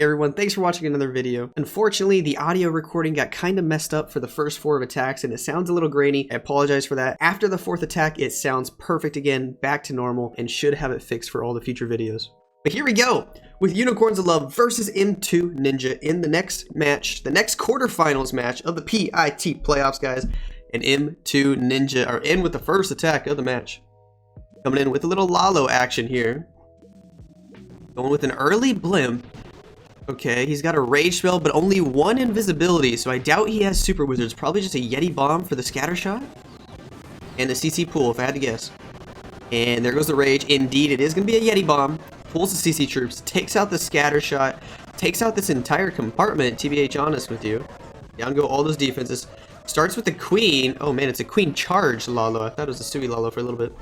Everyone, thanks for watching another video. Unfortunately, the audio recording got kind of messed up for the first 4 attacks and it sounds a little grainy. I apologize for that. After the 4th attack, it sounds perfect again, back to normal, and should have it fixed for all the future videos. But here we go, with Unicorns of Love versus M2 Ninja in the next match, the next quarterfinals match of the PIT playoffs, guys. And M2 Ninja are in with the first attack of the match. Coming in with a little Lalo action here. Going with an early Blimp. Okay, he's got a rage spell, but only 1 invisibility, so I doubt he has super wizards. Probably just a Yeti bomb for the scatter shot. And the CC pool, if I had to guess. And there goes the rage. Indeed, it is going to be a Yeti bomb. Pulls the CC troops, takes out the scatter shot, takes out this entire compartment, TBH honest with you. Down go all those defenses. Starts with the queen. Oh man, it's a queen charge Lalo. I thought it was a Sui Lalo for a little bit.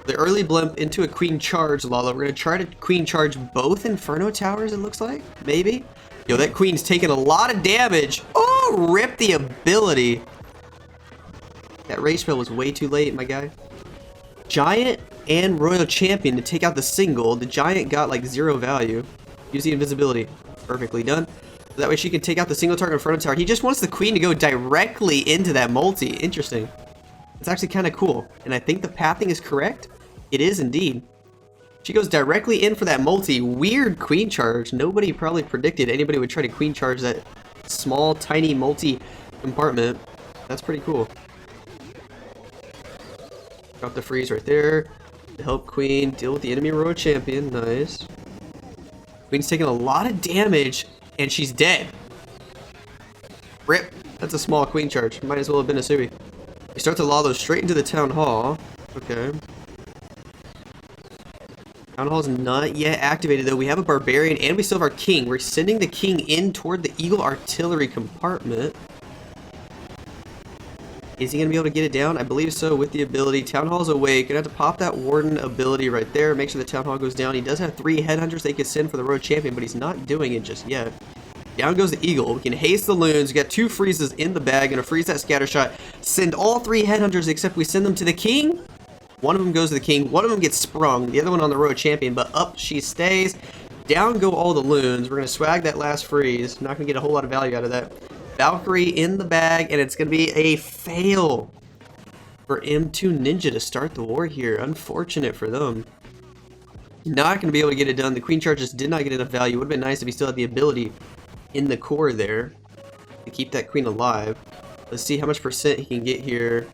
The early Blimp into a queen charge Lalo. We're going to try to queen charge both Inferno Towers, it looks like. Maybe. Yo, that queen's taking a lot of damage. Oh, rip the ability. That rage spell was way too late, my guy. Giant and Royal Champion to take out the single. The Giant got like 0 value. Use the invisibility. Perfectly done. So that way she can take out the single target Inferno Tower. He just wants the queen to go directly into that multi. Interesting. It's actually kind of cool. And I think the pathing is correct. It is indeed. She goes directly in for that multi. Weird queen charge. Nobody probably predicted anybody would try to queen charge that small, tiny multi compartment. That's pretty cool. Got the freeze right there. To help Queen deal with the enemy Royal Champion. Nice. Queen's taking a lot of damage, and she's dead. Rip. That's a small queen charge. Might as well have been a Sui. We start to Lalo straight into the Town Hall. Okay. Town Hall's not yet activated though. We have a Barbarian and we still have our King. We're sending the King in toward the Eagle Artillery compartment. Is he going to be able to get it down? I believe so with the ability. Town Hall's awake. Gonna have to pop that Warden ability right there. Make sure the Town Hall goes down. He does have 3 Headhunters they could send for the Road Champion, but he's not doing it just yet. Down goes the Eagle. We can haste the Loons. We got 2 freezes in the bag. Gonna freeze that scatter shot. Send all 3 Headhunters except we send them to the King. One of them goes to the King. One of them gets sprung. The other one on the Road Champion, but up she stays. Down go all the Loons. We're gonna swag that last freeze. Not gonna get a whole lot of value out of that. Valkyrie in the bag, and it's gonna be a fail for M2 Ninja to start the war here. Unfortunate for them. Not gonna be able to get it done. The queen charges did not get enough value. Would have been nice if he still had the ability in the core there to keep that queen alive. Let's see how much percent he can get here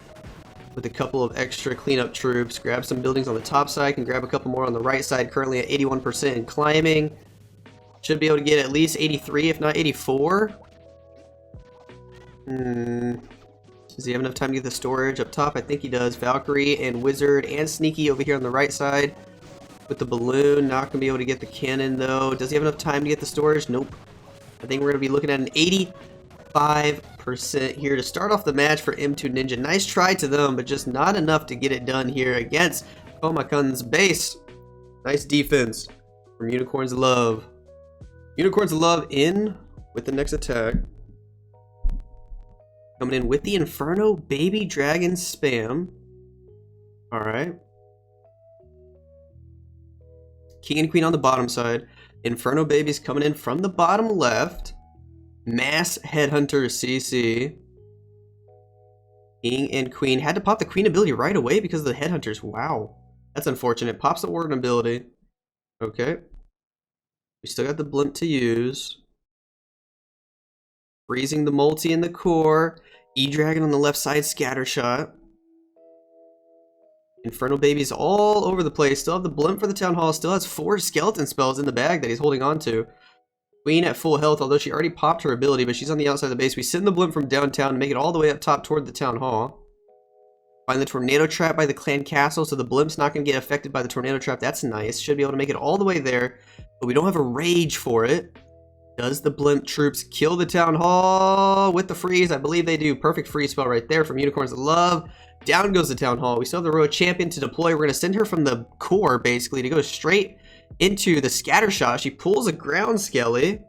with a couple of extra cleanup troops. Grab some buildings on the top side, can grab a couple more on the right side, currently at 81% and climbing. Should be able to get at least 83, if not 84. Does he have enough time to get the storage up top? I think he does. Valkyrie and Wizard and Sneaky over here on the right side with the balloon. Not going to be able to get the cannon though. Does he have enough time to get the storage? Nope. I think we're going to be looking at an 85% here to start off the match for M2 Ninja. Nice try to them, but just not enough to get it done here against Komakun's base. Nice defense from Unicorns of Love. Unicorns of Love in with the next attack. Coming in with the Inferno Baby Dragon spam. Alright. King and Queen on the bottom side. Inferno Baby's coming in from the bottom left. Mass Headhunter CC. King and Queen. Had to pop the Queen ability right away because of the Headhunters. Wow. That's unfortunate. Pops the Warden ability. Okay. We still got the Blimp to use. Freezing the multi in the core. E-Dragon on the left side, scatter shot. Inferno Baby's all over the place. Still have the Blimp for the Town Hall. Still has 4 skeleton spells in the bag that he's holding on to. Queen at full health, although she already popped her ability, but she's on the outside of the base. We send the Blimp from downtown to make it all the way up top toward the Town Hall. Find the Tornado Trap by the Clan Castle, so the Blimp's not going to get affected by the Tornado Trap. That's nice. Should be able to make it all the way there, but we don't have a rage for it. Does the Blimp troops kill the Town Hall with the freeze? I believe they do. Perfect freeze spell right there from Unicorns of Love. Down goes the Town Hall. We still have the Road Champion to deploy. We're going to send her from the core, basically, to go straight into the scatter shot. She pulls a ground skelly.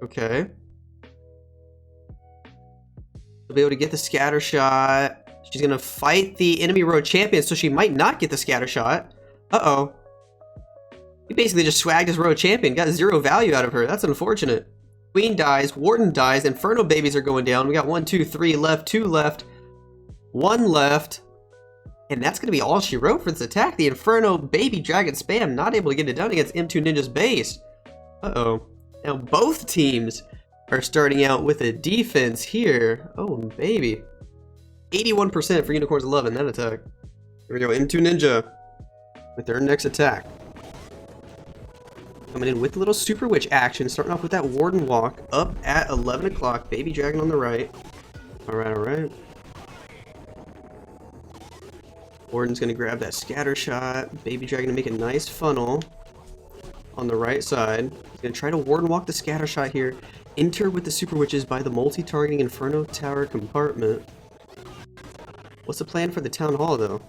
Okay. She'll be able to get the scatter shot. She's going to fight the enemy Road Champion, so she might not get the scatter shot. Uh-oh. He basically just swagged his road champion, got 0 value out of her. That's unfortunate. Queen dies, Warden dies, Inferno babies are going down. We got 1, 2, 3 left, 2 left, 1 left. And that's going to be all she wrote for this attack. The Inferno baby dragon spam, not able to get it done against M2 Ninja's base. Uh-oh. Now both teams are starting out with a defense here. Oh, baby. 81% for Unicorns 11, that attack. Here we go, M2 Ninja with their next attack. Coming in with the little Super Witch action, starting off with that Warden walk up at 11 o'clock. Baby Dragon on the right. Alright, alright. Warden's going to grab that scatter shot. Baby Dragon to make a nice funnel on the right side. He's going to try to Warden walk the scatter shot here. Enter with the Super Witches by the multi-targeting Inferno Tower compartment. What's the plan for the Town Hall, though?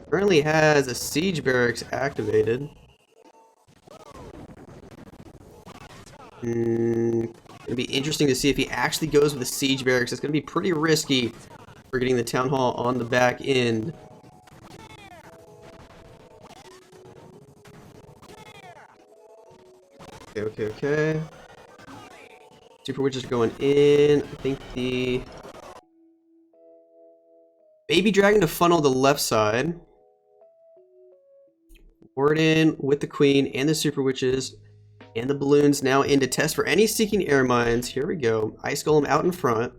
Currently has a Siege Barracks activated. It'll be interesting to see if he actually goes with the Siege Barracks. It's going to be pretty risky for getting the Town Hall on the back end. Okay. Super Witches are going in. I think the Baby Dragon to funnel the left side. Warden with the Queen and the Super Witches. And the balloons now in to test for any seeking air mines. Here we go. Ice Golem out in front.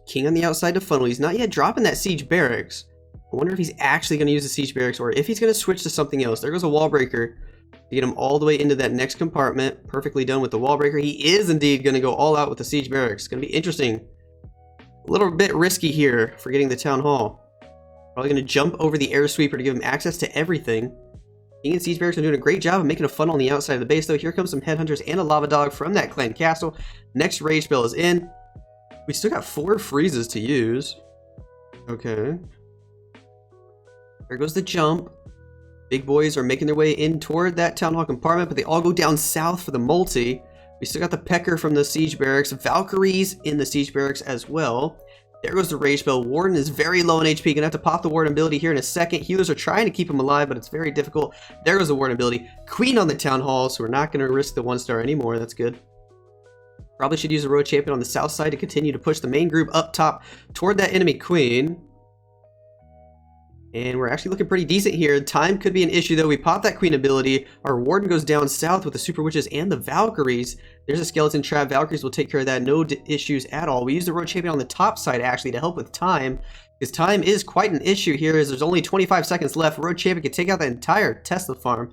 King on the outside to funnel. He's not yet dropping that Siege Barracks. I wonder if he's actually going to use the Siege Barracks or if he's going to switch to something else. There goes a Wall Breaker to get him all the way into that next compartment. Perfectly done with the Wall Breaker. He is indeed going to go all out with the Siege Barracks. It's going to be interesting. A little bit risky here for getting the Town Hall. Probably going to jump over the Air Sweeper to give him access to everything. King and Siege Barracks are doing a great job of making a funnel on the outside of the base, though. Here comes some Headhunters and a Lava Dog from that Clan Castle. Next Rage Spell is in. We still got 4 freezes to use. Okay. There goes the jump. Big boys are making their way in toward that Town Hall compartment, but they all go down south for the multi. We still got the Pecker from the Siege Barracks. Valkyries in the Siege Barracks as well. There goes the Rage Spell. Warden is very low in HP. Gonna have to pop the Warden ability here in a second. Healers are trying to keep him alive, but it's very difficult. There goes the Warden ability. Queen on the Town Hall, so we're not gonna risk the 1-star anymore. That's good. Probably should use the Road Champion on the south side to continue to push the main group up top toward that enemy Queen. And we're actually looking pretty decent here. Time could be an issue, though. We pop that Queen ability. Our Warden goes down south with the Super Witches and the Valkyries. There's a Skeleton Trap. Valkyries will take care of that. No issues at all. We use the Road Champion on the top side, actually, to help with time. Because time is quite an issue here, as there's only 25 seconds left. Road Champion can take out the entire Tesla farm.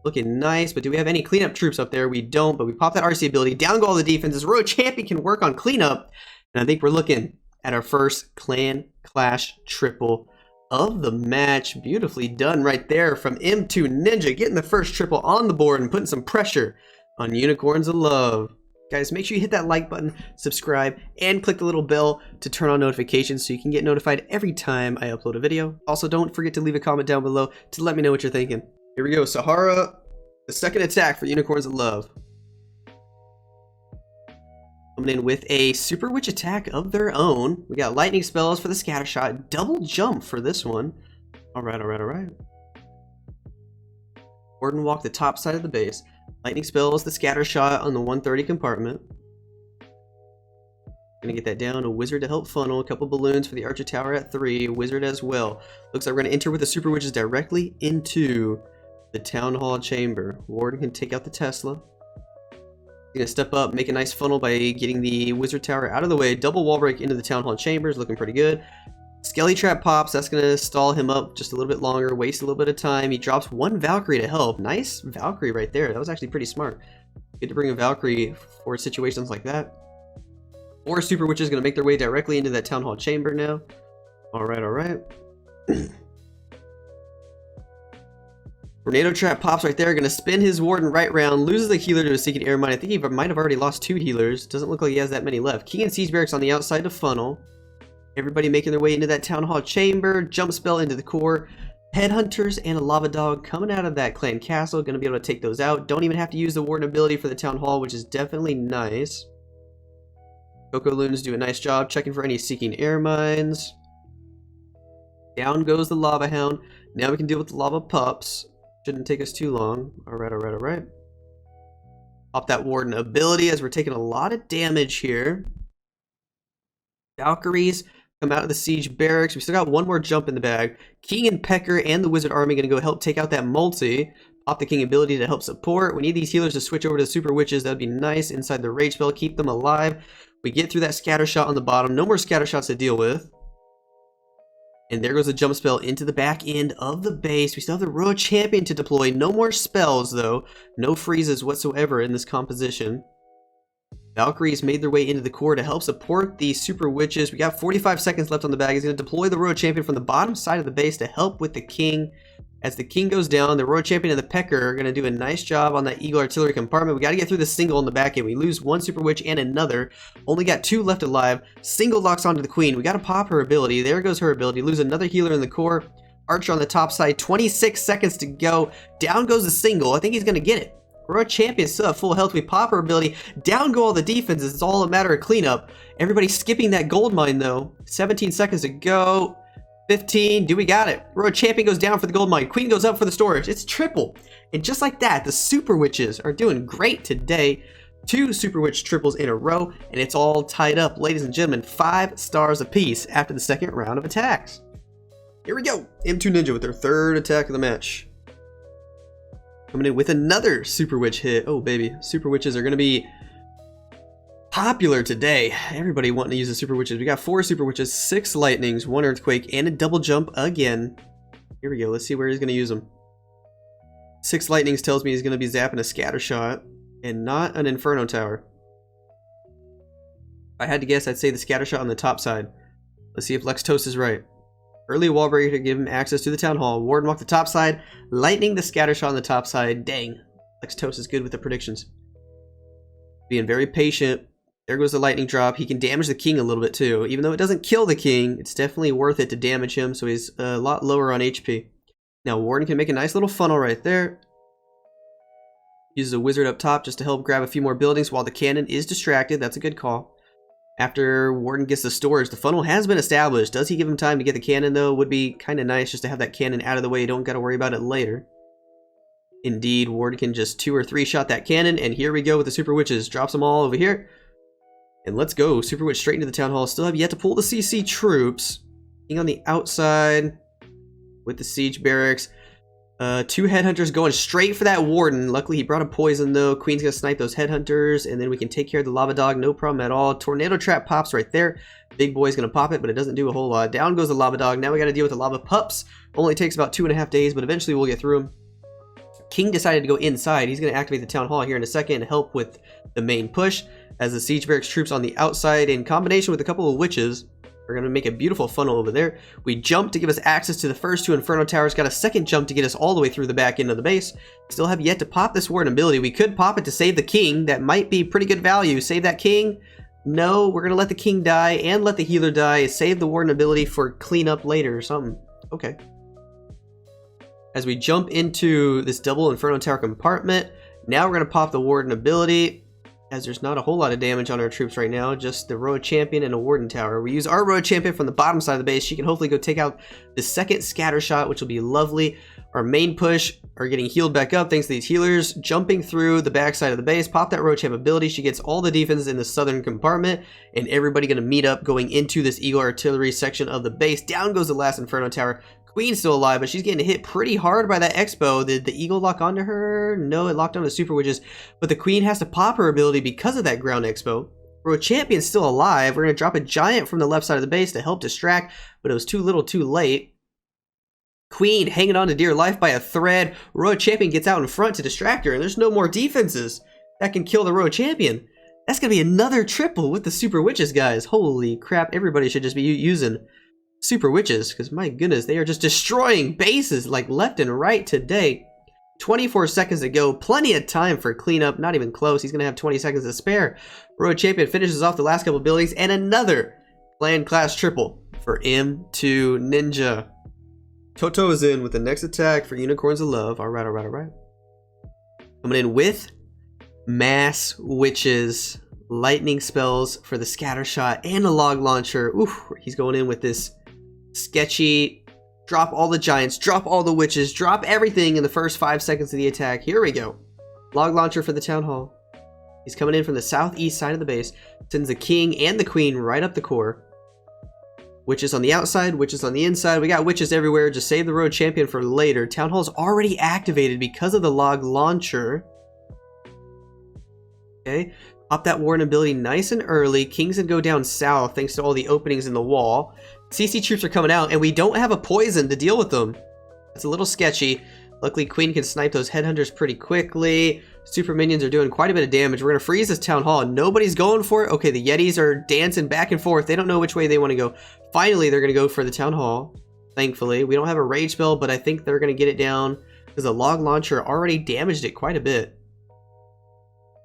Looking nice, but do we have any cleanup troops up there? We don't, but we pop that RC ability. Down go all the defenses. Road Champion can work on cleanup. And I think we're looking at our first Clan Clash triple of the match. Beautifully done right there from M2 Ninja, getting the first triple on the board and putting some pressure on Unicorns of Love. Guys, make sure you hit that like button, subscribe, and click the little bell to turn on notifications so you can get notified every time I upload a video. Also, don't forget to leave a comment down below to let me know what you're thinking. Here we go, Sahara, the second attack for Unicorns of Love. Coming in with a Super Witch attack of their own. We got lightning spells for the scatter shot, double jump for this one. Alright. Warden walk the top side of the base. Lightning spells the scatter shot on the 130 compartment. Gonna get that down. A wizard to help funnel. A couple balloons for the Archer Tower at 3. Wizard as well. Looks like we're gonna enter with the Super Witches directly into the Town Hall chamber. Warden can take out the Tesla. He's gonna step up, make a nice funnel by getting the Wizard Tower out of the way. Double wall break into the Town Hall chambers, looking pretty good. Skelly Trap pops, that's gonna stall him up just a little bit longer, waste a little bit of time. He drops 1 Valkyrie to help. Nice Valkyrie right there. That was actually pretty smart. Good to bring a Valkyrie for situations like that. 4 Super Witches gonna make their way directly into that Town Hall chamber now. Alright. Tornado Trap pops right there, gonna spin his Warden right round, loses a healer to a Seeking Air Mine. I think he might have already lost 2 healers. Doesn't look like he has that many left. King and Siege Barracks on the outside to funnel. Everybody making their way into that Town Hall chamber. Jump spell into the core. Headhunters and a Lava Dog coming out of that Clan Castle. Gonna be able to take those out. Don't even have to use the Warden ability for the Town Hall, which is definitely nice. Choco Loons do a nice job checking for any Seeking Air Mines. Down goes the Lava Hound. Now we can deal with the Lava Pups. Shouldn't take us too long. Alright, alright, alright. Pop that Warden ability as we're taking a lot of damage here. Valkyries come out of the siege barracks. We still got one more jump in the bag. King and Pecker and the wizard army going to go help take out that multi. Pop the king ability to help support. We need these healers to switch over to super witches. That'd be nice inside the rage spell. Keep them alive. We get through that scatter shot on the bottom. No more scatter shots to deal with. And there goes the jump spell into the back end of the base. We still have the Royal Champion to deploy. No more spells though. No freezes whatsoever in this composition. Valkyries made their way into the core to help support the super witches. We got 45 seconds left on the bag. He's going to deploy the Royal Champion from the bottom side of the base to help with the king. As the king goes down, the Royal Champion and the Pecker are going to do a nice job on that Eagle Artillery compartment. We got to get through the single in the back end. We lose one Super Witch and another. Only got 2 left alive. Single locks onto the Queen. We got to pop her ability. There goes her ability. Lose another healer in the core. Archer on the top side. 26 seconds to go. Down goes the single. I think he's going to get it. Royal Champion still at full health. We pop her ability. Down go all the defenses. It's all a matter of cleanup. Everybody skipping that gold mine though. 17 seconds to go. 15. Do we got it? Royal Champion goes down for the gold mine. Queen goes up for the storage. It's triple. And just like that, the Super Witches are doing great today. 2 Super Witch triples in a row. And it's all tied up, ladies and gentlemen. 5 stars apiece after the second round of attacks. Here we go. M2 Ninja with their 3rd attack of the match. Coming in with another Super Witch hit. Oh, baby. Super Witches are going to be popular today. Everybody wanting to use the Super Witches. We got 4 Super Witches, 6 Lightnings, 1 Earthquake, and a double jump again. Here we go. Let's see where he's going to use them. 6 Lightnings tells me he's going to be zapping a Scatter Shot and not an Inferno Tower. If I had to guess, I'd say the Scatter Shot on the top side. Let's see if Lexnos is right. Early wall breaker to give him access to the town hall. Warden walk the top side. Lightning the scatter shot on the top side. Dang. Lexnos is good with the predictions. Being very patient. There goes the lightning drop. He can damage the king a little bit too. Even though it doesn't kill the king, it's definitely worth it to damage him. So he's a lot lower on HP. Now Warden can make a nice little funnel right there. Uses a wizard up top just to help grab a few more buildings while the cannon is distracted. That's a good call. After Warden gets the storage, the funnel has been established. Does he give him time to get the cannon though? Would be kind of nice just to have that cannon out of the way. You don't got to worry about it later. Indeed, Warden can just 2 or 3 shot that cannon. And here we go with the Super Witches. Drops them all over here. And let's go. Super Witch straight into the town hall. Still have yet to pull the CC troops. Being on the outside with the siege barracks. 2 headhunters going straight for that Warden. Luckily he brought a poison though. Queen's gonna snipe those headhunters and then we can take care of the lava dog, no problem at all. Tornado trap pops right there. Big boy's gonna pop it, but it doesn't do a whole lot. Down goes the lava dog. Now we gotta deal with the lava pups. Only takes about 2.5 days, but eventually we'll get through them. King decided to go inside. He's gonna activate the town hall here in a second and help with the main push as the siege barracks troops on the outside in combination with a couple of witches. We're going to make a beautiful funnel over there. We jump to give us access to the first 2 Inferno Towers. Got a second jump to get us all the way through the back end of the base. Still have yet to pop this Warden ability. We could pop it to save the king. That might be pretty good value. Save that king. No, we're going to let the king die and let the healer die. Save the Warden ability for cleanup later or something. Okay. As we jump into this double Inferno Tower compartment, now we're going to pop the Warden ability. As there's not a whole lot of damage on our troops right now, just the Royal Champion and a Warden Tower. We use our Royal Champion from the bottom side of the base. She can hopefully go take out the second scatter shot, which will be lovely. Our main push are getting healed back up thanks to these healers. Jumping through the back side of the base, pop that Royal Champ ability. She gets all the defenses in the southern compartment, and everybody going to meet up going into this Eagle Artillery section of the base. Down goes the last Inferno Tower. Queen's still alive, but she's getting hit pretty hard by that Expo. Did the Eagle lock onto her? No, it locked onto Super Witches. But the Queen has to pop her ability because of that ground Expo. Royal Champion's still alive. We're going to drop a Giant from the left side of the base to help distract, but it was too little too late. Queen hanging on to dear life by a thread. Royal Champion gets out in front to distract her, and there's no more defenses that can kill the Royal Champion. That's going to be another triple with the Super Witches, guys. Holy crap, everybody should just be using Super Witches, because my goodness, they are just destroying bases like left and right today. 24 seconds to go, plenty of time for cleanup, not even close. He's gonna have 20 seconds to spare. Royal Champion finishes off the last couple buildings, and another clan class triple for M2 Ninja. Toto is in with the next attack for Unicorns of Love. Alright. Coming in with Mass Witches, lightning spells for the scatter shot, and a log launcher. Ooh, he's going in with this sketchy Drop all the giants, drop all the witches, drop everything in the first 5 seconds of the attack. Here we go. Log launcher for the town hall. He's coming in from the southeast side of the base. Sends the king and the queen right up the core. Witches on the outside, witches on the inside. We got witches everywhere. Just save the road champion for later. Town hall's already activated because of the log launcher. Okay. Pop that warden ability nice and early. King's gonna go down south thanks to all the openings in the wall. CC troops are coming out and we don't have a poison to deal with them. It's a little sketchy. Luckily, Queen can snipe those headhunters pretty quickly. Super minions are doing quite a bit of damage. We're going to freeze this town hall. Nobody's going for it. Okay, the Yetis are dancing back and forth. They don't know which way they want to go. Finally, they're going to go for the town hall. Thankfully, we don't have a rage spell, but I think they're going to get it down because the log launcher already damaged it quite a bit.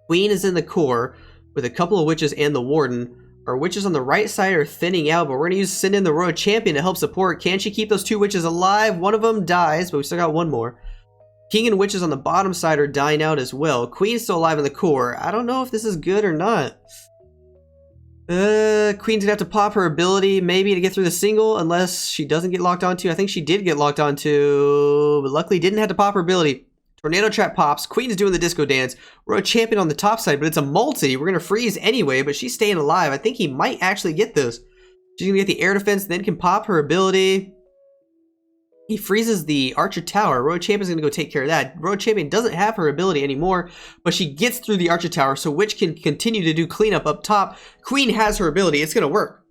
Queen is in the core with a couple of witches and the warden. Our witches on the right side are thinning out, but we're going to send in the road champion to help support. Can she keep those 2 witches alive? One of them dies, but we still got one more. King and witches on the bottom side are dying out as well. Queen's still alive in the core. I don't know if this is good or not. Queen's gonna have to pop her ability maybe to get through the single unless she doesn't get locked onto. I think she did get locked onto, but luckily didn't have to pop her ability. Tornado trap pops. Queen's doing the disco dance. Road champion on the top side, but it's a multi. We're gonna freeze anyway, but she's staying alive. I think he might actually get this. She's gonna get the air defense, then can pop her ability. He freezes the Archer Tower. Road Champion's gonna go take care of that. Road Champion doesn't have her ability anymore, but she gets through the Archer Tower, so Witch can continue to do cleanup up top. Queen has her ability. It's gonna work.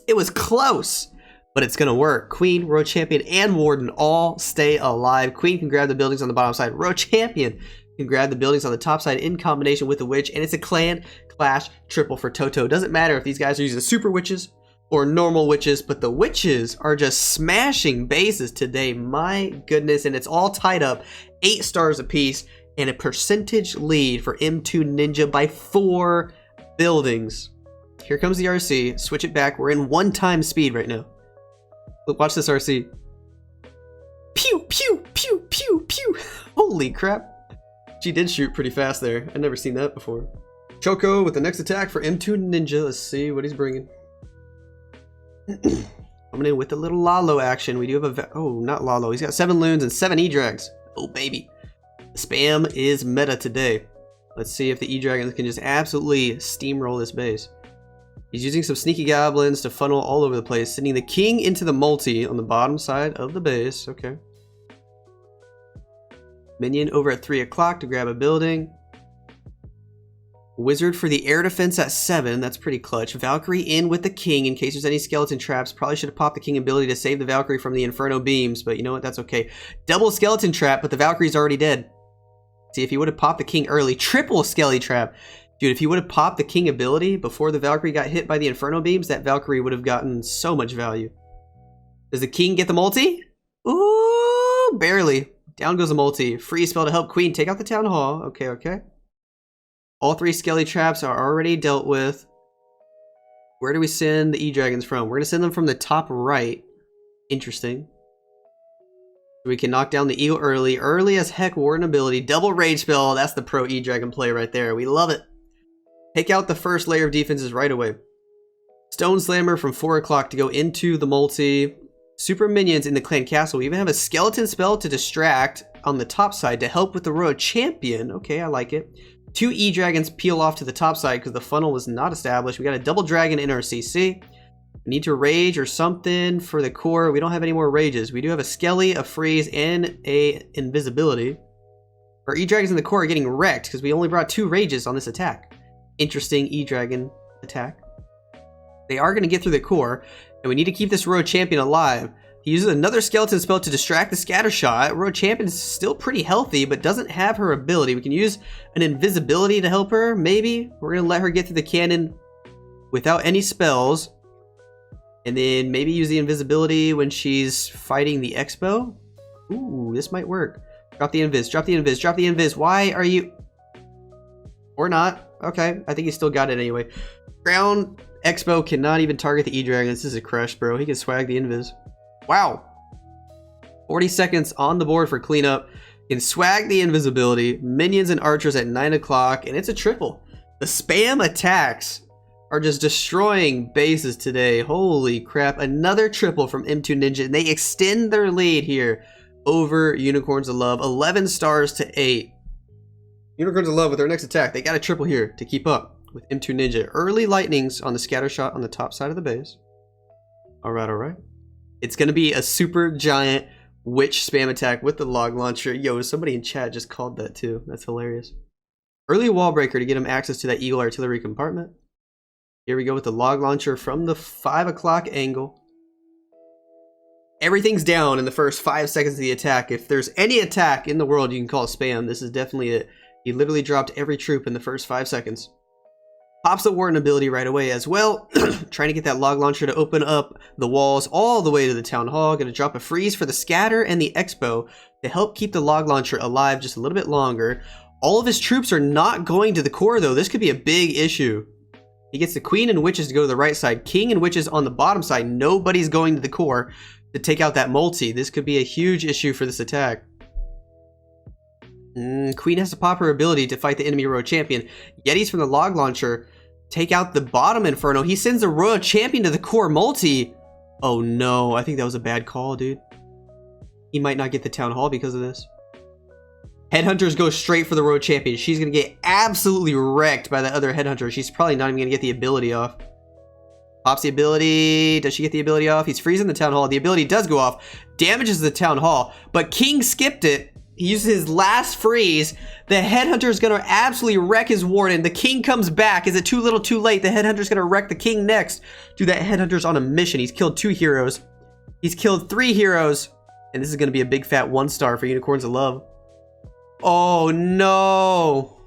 It was close, but it's gonna work. Queen, Road Champion, and Warden all stay alive. Queen can grab the buildings on the bottom side. Road Champion can grab the buildings on the top side in combination with the Witch, and it's a clan clash triple for Toto. Doesn't matter if these guys are using super witches or normal witches, but the witches are just smashing bases today. My goodness, and it's all tied up 8 stars apiece and a percentage lead for M2 Ninja by 4 buildings. Here comes the RC. Switch it back. We're in 1x speed right now. Look, watch this RC. Pew, pew, pew, pew, pew. Holy crap. She did shoot pretty fast there. I've never seen that before. Choco with the next attack for M2 Ninja. Let's see what he's bringing. Coming in with a little Lalo action. We do have a... Oh, not Lalo. He's got 7 loons and 7 E-Drags. Oh, baby. The spam is meta today. Let's see if the E-Dragons can just absolutely steamroll this base. He's using some sneaky goblins to funnel all over the place, sending the king into the multi on the bottom side of the base. Okay. Minion over at 3 o'clock to grab a building. Wizard for the air defense at 7. That's pretty clutch. Valkyrie in with the king in case there's any skeleton traps. Probably should have popped the king ability to save the Valkyrie from the Inferno beams, but you know what? That's okay. Double skeleton trap, but the Valkyrie's already dead. See, if he would have popped the king early. Triple skelly trap. Dude, if he would have popped the king ability before the Valkyrie got hit by the Inferno beams, that Valkyrie would have gotten so much value. Does the king get the multi? Ooh, barely. Down goes a multi. Free spell to help Queen take out the town hall. Okay, okay. All 3 skelly traps are already dealt with. Where do we send the E-Dragons from? We're going to send them from the top right. Interesting. We can knock down the eagle early. Early as heck warden ability. Double rage spell. That's the pro E-Dragon play right there. We love it. Take out the first layer of defenses right away. Stone Slammer from 4 o'clock to go into the multi. Super minions in the clan castle. We even have a skeleton spell to distract on the top side to help with the road champion. Okay, I like it. 2 E-Dragons peel off to the top side because the funnel was not established. We got a double dragon in our CC. We need to rage or something for the core. We don't have any more rages. We do have a skelly, a freeze, and a invisibility. Our E-Dragons in the core are getting wrecked because we only brought 2 rages on this attack. Interesting E-Dragon attack. They are going to get through the core, and we need to keep this road champion alive. He uses another skeleton spell to distract the scatter shot. Road champion is still pretty healthy, but doesn't have her ability. We can use an invisibility to help her, maybe. We're going to let her get through the cannon without any spells. And then maybe use the invisibility when she's fighting the Expo. Ooh, this might work. Drop the invis, drop the invis, drop the invis. Why are you... Or not. Okay, I think he still got it anyway. Ground Expo cannot even target the E-Dragon. This is a crush, bro. He can swag the invis. Wow. 40 seconds on the board for cleanup. Can swag the invisibility. Minions and archers at 9 o'clock. And it's a triple. The spam attacks are just destroying bases today. Holy crap. Another triple from M2 Ninja. And they extend their lead here over Unicorns of Love. 11 stars to 8. Unicorns of Love with their next attack. They got a triple here to keep up with M2 Ninja. Early lightnings on the scatter shot on the top side of the base. Alright, alright. It's going to be a super giant witch spam attack with the log launcher. Yo, somebody in chat just called that too. That's hilarious. Early wall breaker to get him access to that Eagle artillery compartment. Here we go with the log launcher from the 5 o'clock angle. Everything's down in the first 5 seconds of the attack. If there's any attack in the world you can call spam, this is definitely it. He literally dropped every troop in the first 5 seconds. Pops the Warden ability right away as well. Trying to get that log launcher to open up the walls all the way to the Town Hall. Gonna drop a freeze for the scatter and the expo to help keep the log launcher alive just a little bit longer. All of his troops are not going to the core though. This could be a big issue. He gets the Queen and Witches to go to the right side. King and Witches on the bottom side. Nobody's going to the core to take out that multi. This could be a huge issue for this attack. Queen has to pop her ability to fight the enemy Royal Champion. Yetis from the log launcher take out the bottom Inferno. He sends the Royal Champion to the core multi. Oh no, I think that was a bad call, dude. He might not get the Town Hall because of this. Headhunters go straight for the Royal Champion. She's going to get absolutely wrecked by that other Headhunter. She's probably not even going to get the ability off. Pops the ability. Does she get the ability off? He's freezing the Town Hall. The ability does go off. Damages the Town Hall. But King skipped it. He uses his last freeze. The Headhunter is going to absolutely wreck his Warden. The King comes back. Is it too little too late? The Headhunter is going to wreck the King next. Dude, that Headhunter's on a mission. He's killed 2 heroes. He's killed 3 heroes. And this is going to be a big fat 1-star for Unicorns of Love. Oh no.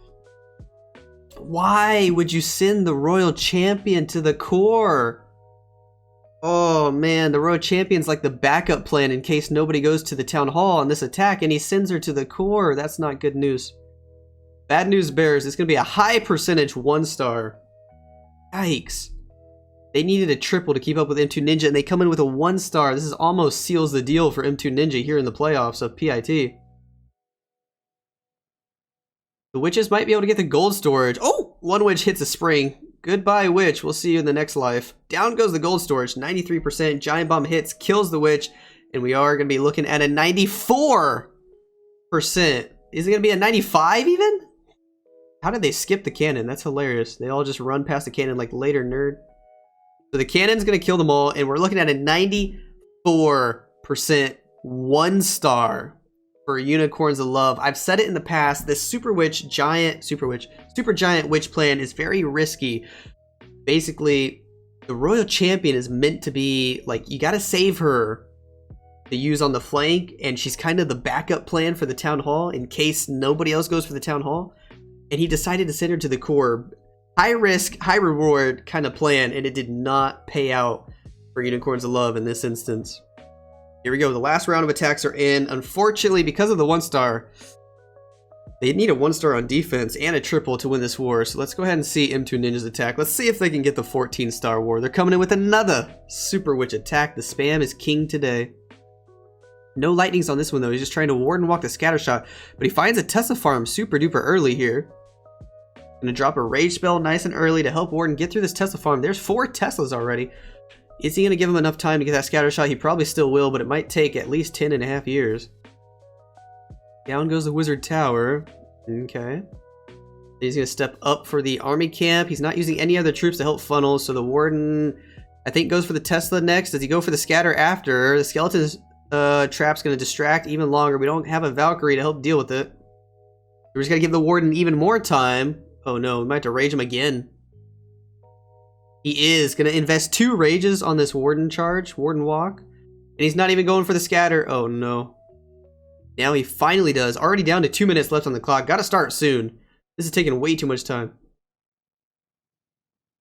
Why would you send the Royal Champion to the core? Oh man, the Royal Champion's like the backup plan in case nobody goes to the Town Hall on this attack, and he sends her to the core. That's not good news. Bad news bears. It's going to be a high percentage 1-star. Yikes. They needed a triple to keep up with M2 Ninja, and they come in with a 1-star. This is almost seals the deal for M2 Ninja here in the playoffs of PIT. The witches might be able to get the gold storage. Oh, one witch hits a spring. Goodbye, witch. We'll see you in the next life. Down goes the gold storage. 93%. Giant bomb hits, kills the witch. And we are going to be looking at a 94%. Is it going to be a 95 even? How did they skip the cannon? That's hilarious. They all just run past the cannon like later, nerd. So the cannon's going to kill them all. And we're looking at a 94% 1-star. For Unicorns of Love. I've said it in the past, this super giant witch plan is very risky. Basically, the Royal Champion is meant to be, like, you gotta save her to use on the flank, and she's kind of the backup plan for the Town Hall in case nobody else goes for the Town Hall. And he decided to send her to the core. High risk, high reward kind of plan, and it did not pay out for Unicorns of Love in this instance. Here we go. The last round of attacks are in. Unfortunately, because of the 1-star, they need a 1-star on defense and a triple to win this war. So let's go ahead and see M2 Ninja's attack. Let's see if they can get the 14-star war. They're coming in with another Super Witch attack. The spam is king today. No lightnings on this one, though. He's just trying to ward and walk the scatter shot. But he finds a Tesla farm super duper early here. Gonna drop a rage spell nice and early to help Warden get through this Tesla farm. There's 4 Teslas already. Is he going to give him enough time to get that scatter shot? He probably still will, but it might take at least 10.5 years. Down goes the Wizard Tower. Okay. He's going to step up for the army camp. He's not using any other troops to help funnel, so the Warden, I think, goes for the Tesla next. Does he go for the scatter after? The skeleton trap's going to distract even longer. We don't have a Valkyrie to help deal with it. We're just going to give the Warden even more time. Oh no, we might have to rage him again. He is going to invest 2 rages on this Warden charge, Warden walk. And he's not even going for the scatter. Oh no. Now he finally does. Already down to 2 minutes left on the clock. Got to start soon. This is taking way too much time.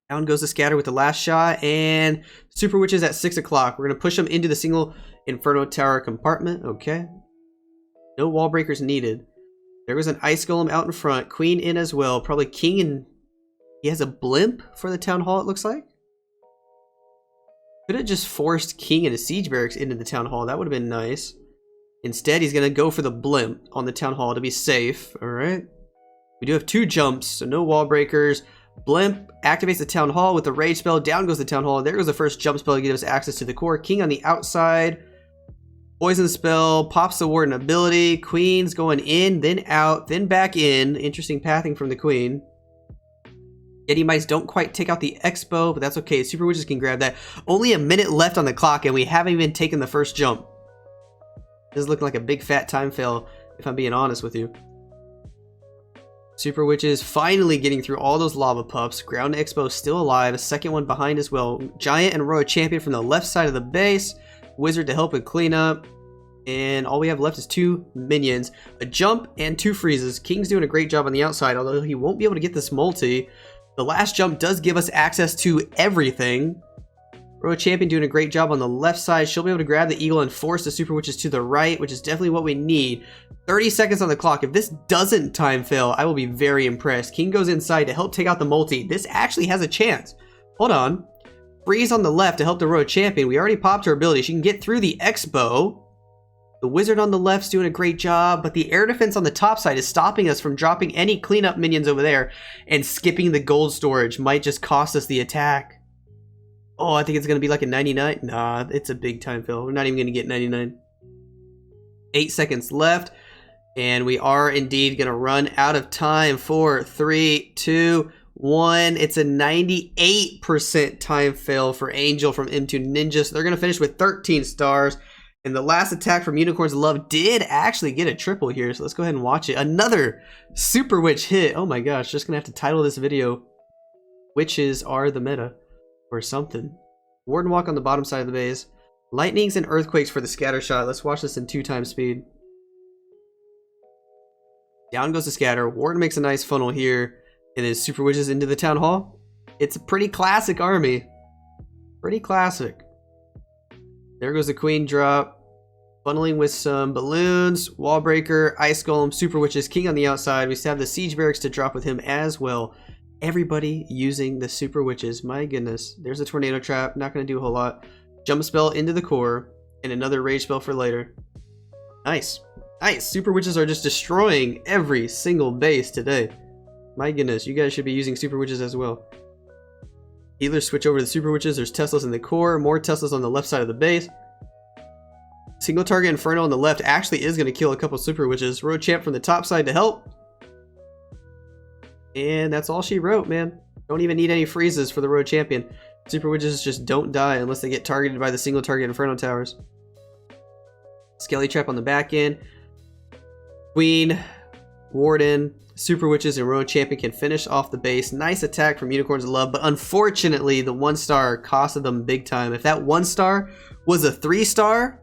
Down goes the scatter with the last shot. And Super Witches at 6 o'clock. We're going to push him into the single Inferno Tower compartment. Okay. No wall breakers needed. There was an Ice Golem out in front. Queen in as well. Probably King and... He has a Blimp for the Town Hall, it looks like. Could have just forced King and his Siege Barracks into the Town Hall. That would have been nice. Instead, he's going to go for the Blimp on the Town Hall to be safe. Alright. We do have 2 jumps, so no wall breakers. Blimp activates the Town Hall with the Rage spell. Down goes the Town Hall. There goes the first jump spell to give us access to the core. King on the outside. Poison spell. Pops the Warden ability. Queen's going in, then out, then back in. Interesting pathing from the Queen. Yeti Mice don't quite take out the Expo, but that's okay. Super Witches can grab that. Only a minute left on the clock, and we haven't even taken the first jump. This is looking like a big fat time fail, if I'm being honest with you. Super Witches finally getting through all those lava pups. Ground Expo still alive. A second one behind as well. Giant and Royal Champion from the left side of the base. Wizard to help with cleanup. And all we have left is 2 minions. A jump and 2 freezes. King's doing a great job on the outside, although he won't be able to get this multi. The last jump does give us access to everything. Royal Champion doing a great job on the left side. She'll be able to grab the Eagle and force the Super Witches to the right, which is definitely what we need. 30 seconds on the clock. If this doesn't time fail, I will be very impressed. King goes inside to help take out the multi. This actually has a chance. Hold on. Freeze on the left to help the Royal Champion. We already popped her ability. She can get through the Expo. The Wizard on the left's doing a great job, but the air defense on the top side is stopping us from dropping any cleanup minions over there, and skipping the gold storage might just cost us the attack. Oh, I think it's going to be like a 99. Nah, it's a big time fail. We're not even going to get 99. 8 seconds left, and we are indeed going to run out of time. 4, 3, 2, 1. It's a 98% time fail for Angel from M2 Ninja, so they're going to finish with 13 stars. And the last attack from Unicorns of Love did actually get a triple here, so let's go ahead and watch it. Another Super Witch hit. Oh my gosh, just gonna have to title this video Witches Are the Meta or something. Warden Walk on the bottom side of the base. Lightnings and Earthquakes for the scatter shot. Let's watch this in 2x speed. Down goes the scatter. Warden makes a nice funnel here, and then Super Witches into the Town Hall. It's a pretty classic army. Pretty classic. There goes the Queen drop. Funneling with some balloons, Wall Breaker, Ice Golem, Super Witches, King on the outside. We still have the Siege Barracks to drop with him as well. Everybody using the Super Witches. My goodness. There's a Tornado Trap. Not going to do a whole lot. Jump spell into the core. And another Rage spell for later. Nice. Nice. Super Witches are just destroying every single base today. My goodness. You guys should be using Super Witches as well. Healers switch over to the Super Witches. There's Teslas in the core. More Teslas on the left side of the base. Single target Inferno on the left actually is going to kill a couple Super Witches. Road Champ from the top side to help. And that's all she wrote, man. Don't even need any freezes for the Road Champion. Super Witches just don't die unless they get targeted by the single target Inferno towers. Skelly Trap on the back end. Queen, Warden, Super Witches, and Road Champion can finish off the base. Nice attack from Unicorns of Love, but unfortunately the 1-star costed them big time. If that 1-star was a 3-star,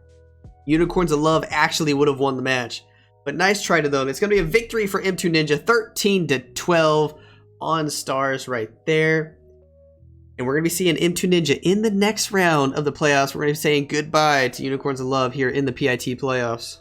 Unicorns of Love actually would have won the match. But nice try to them. It's going to be a victory for M2 Ninja. 13-12 on stars right there. And we're going to be seeing M2 Ninja in the next round of the playoffs. We're going to be saying goodbye to Unicorns of Love here in the PIT playoffs.